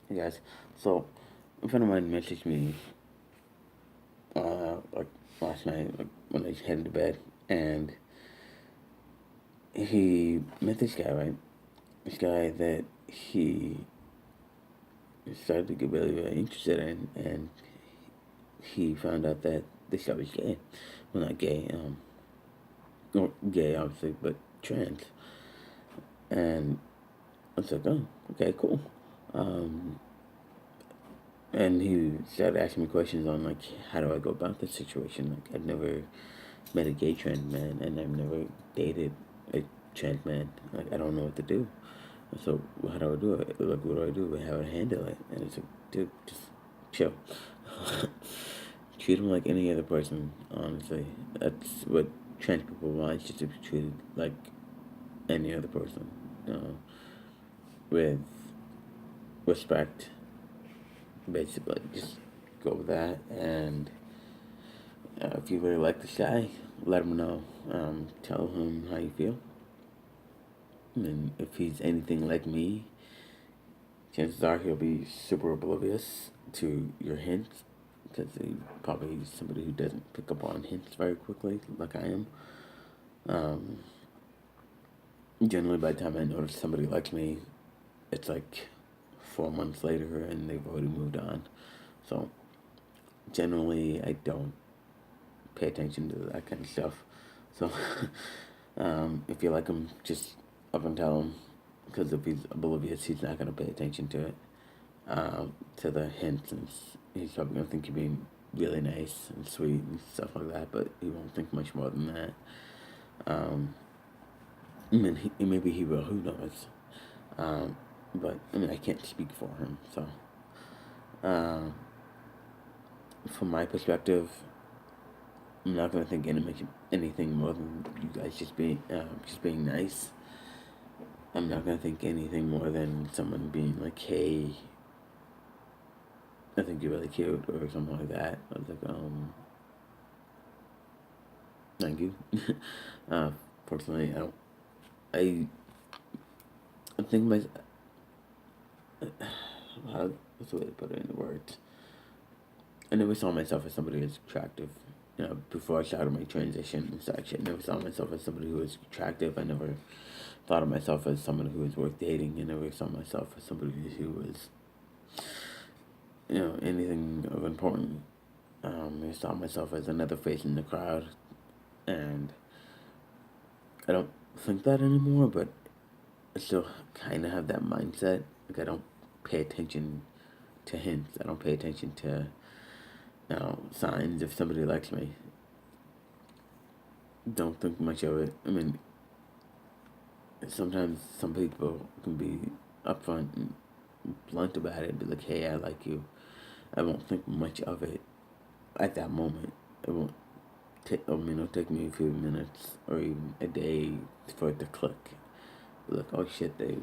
Hey guys, so a friend of mine messaged me like last night, like when I was heading to bed, and he met this guy, right? This guy that he started to get really interested in, and he found out that this guy was gay. Well, not gay, or gay obviously, but trans. And I was like, oh, okay, cool. Um, and he started asking me questions on like how do I go about this situation. Like I've never met a gay trans man, and I've never dated a trans man. Like I don't know what to do. So how do I do it? Like what do I do? How do I handle it? And it's like, dude, just chill. Treat him like any other person. Honestly, that's what trans people want. Just to be treated like any other person, with respect. Basically, just go with that. And if you really like this guy, let him know. Tell him how you feel. And if he's anything like me, chances are he'll be super oblivious to your hints because he probably is somebody who doesn't pick up on hints very quickly, like I am. Um, Generally, by the time I notice somebody likes me, it's like 4 months later and they've already moved on. So, generally, I don't pay attention to that kind of stuff. So, if you like him, just up and tell him. Because if he's oblivious, he's not going to pay attention to it. To the hints, and he's probably gonna think you're being really nice and sweet and stuff like that, but he won't think much more than that. Um, I mean, maybe he will. Who knows? But I mean, I can't speak for him. So, um, from my perspective, I'm not gonna think anything more than you guys just being nice. I'm not gonna think anything more than someone being like, "Hey, I think you're really cute," or something like that. I was like, thank you. uh, Fortunately, I don't. I think my what's the way to put it into words? I never saw myself as somebody who's attractive. Before I started my transition and such, I never saw myself as somebody who was attractive. I never thought of myself as someone who was worth dating. I never saw myself as somebody who was, anything of importance. I saw myself as another face in the crowd, and I don't think that anymore. But I still kind of have that mindset. Like I don't pay attention to hints. I don't pay attention to signs. If somebody likes me, don't think much of it. I mean, sometimes some people can be upfront and blunt about it. Be like, "Hey, I like you." I won't think much of it at that moment. It won't take. I mean, it'll take me a few minutes or even a day for it to click. Be like, "Oh shit, they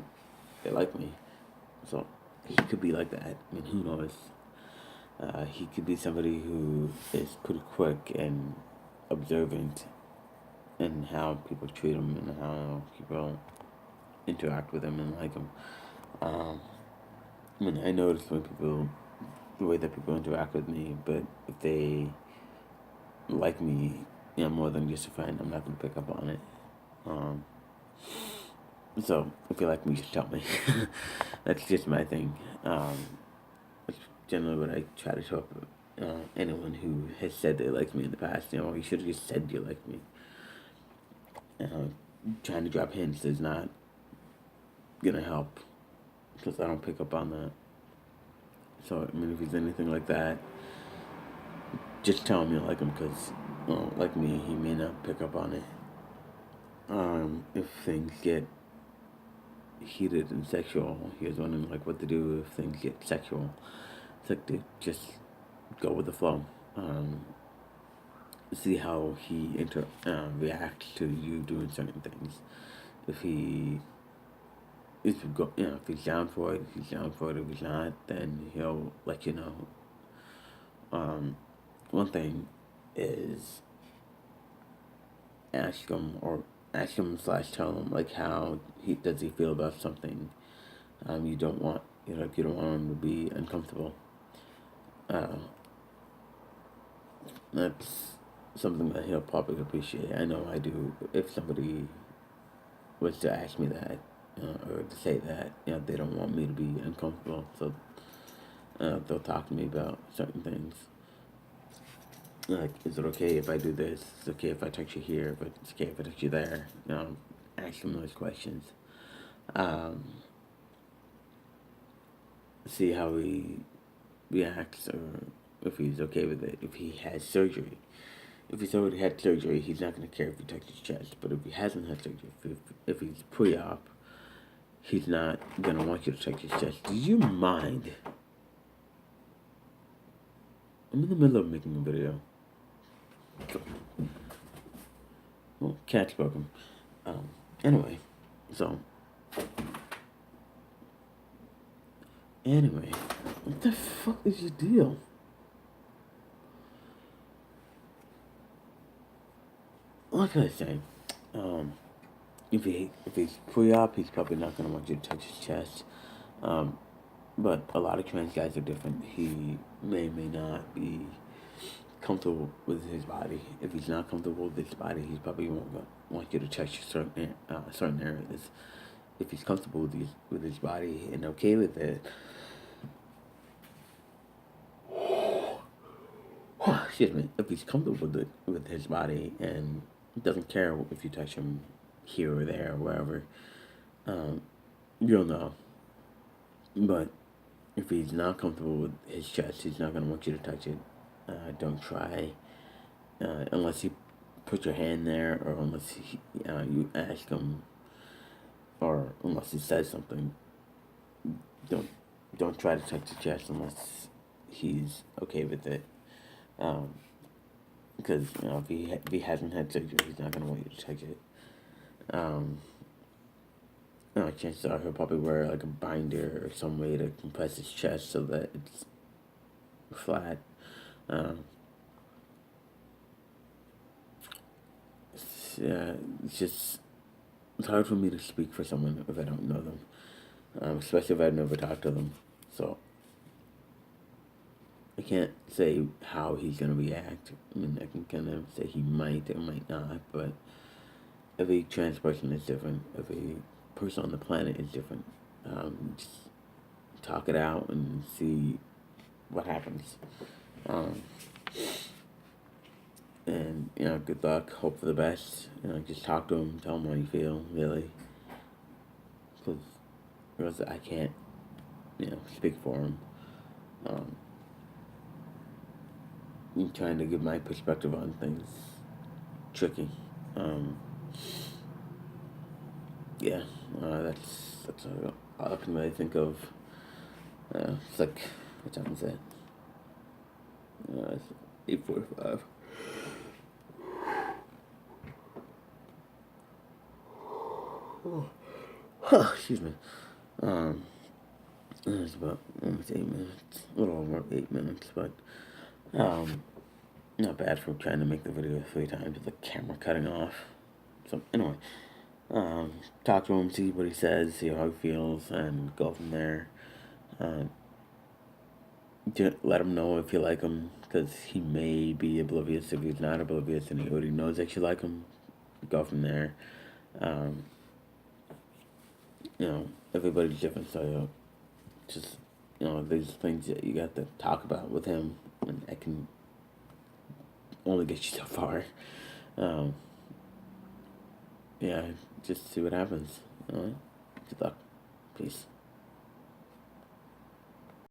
like me." So he could be like that. I mean, who knows? He could be somebody who is pretty quick and observant in how people treat him and how people interact with him and like him. Um, I mean, I notice the way that people interact with me, but if they like me, more than just a friend, I'm not going to pick up on it. Um, so, if you like me, just tell me. That's just my thing. That's generally what I try to show up. Anyone who has said they like me in the past, you should have just said you like me. Uh, Trying to drop hints is not gonna help because I don't pick up on that. So I mean, if he's anything like that, just tell him you like him because, like me, he may not pick up on it. If things get heated and sexual, he was wondering like what to do if things get sexual. It's like to just go with the flow. See how he reacts to you doing certain things. If he if he's down for it, if he's down for it. If he's not, then he'll let you know. One thing is ask him or ask him slash tell him like how he does he feel about something you don't want you don't want him to be uncomfortable. Uh, that's something that he'll probably appreciate. I know I do. If somebody was to ask me that, or to say that, they don't want me to be uncomfortable, so they'll talk to me about certain things. Like, is it okay if I do this? Is it okay if I touch you here? But it's okay if I touch you there? Ask him those questions. Um, See how he reacts, or if he's okay with it. If he has surgery, if he's already had surgery, he's not going to care if you touch his chest. But if he hasn't had surgery, if he's pre-op, he's not going to want you to touch his chest. Do you mind? I'm in the middle of making a video. Well, cat's broken. Anyway, so. Anyway, what the fuck is your deal? What can I say? If he's pre-op, he's probably not gonna want you to touch his chest. But a lot of trans guys are different. He may not be comfortable with his body. If he's not comfortable with his body, he probably won't want you to touch certain areas. If he's comfortable with his body and okay with it, excuse me, if he's comfortable with his body and doesn't care if you touch him here or there or wherever, you'll know. But if he's not comfortable with his chest, he's not gonna want you to touch it. Don't try, unless you put your hand there, or unless you ask him, or unless he says something. Don't try to touch the chest unless he's okay with it. Because if he hasn't had surgery, he's not gonna want you to touch it. Chances are he'll probably wear like a binder or some way to compress his chest so that it's flat. It's hard for me to speak for someone if I don't know them, especially if I've never talked to them. So I can't say how he's gonna react. I mean, I can kind of say he might or might not, but every trans person is different. Every person on the planet is different. Just talk it out and see what happens. And good luck. Hope for the best. Just talk to him. Tell him how you feel. Really, because I can't, speak for him. I'm trying to give my perspective on things. Tricky. That's all I can really think of. It's like, what time is it? It's 8:45. Excuse me. It's about almost 8 minutes, a little over 8 minutes, but not bad for trying to make the video 3 times with the camera cutting off. So anyway, talk to him, see what he says, see how he feels, and go from there. Let him know if you like him, because he may be oblivious. If he's not oblivious and he already knows that you like him, go from there. Everybody's different, so just there's things that you got to talk about with him, and I can only get you so far. Just see what happens. All right, good luck, peace.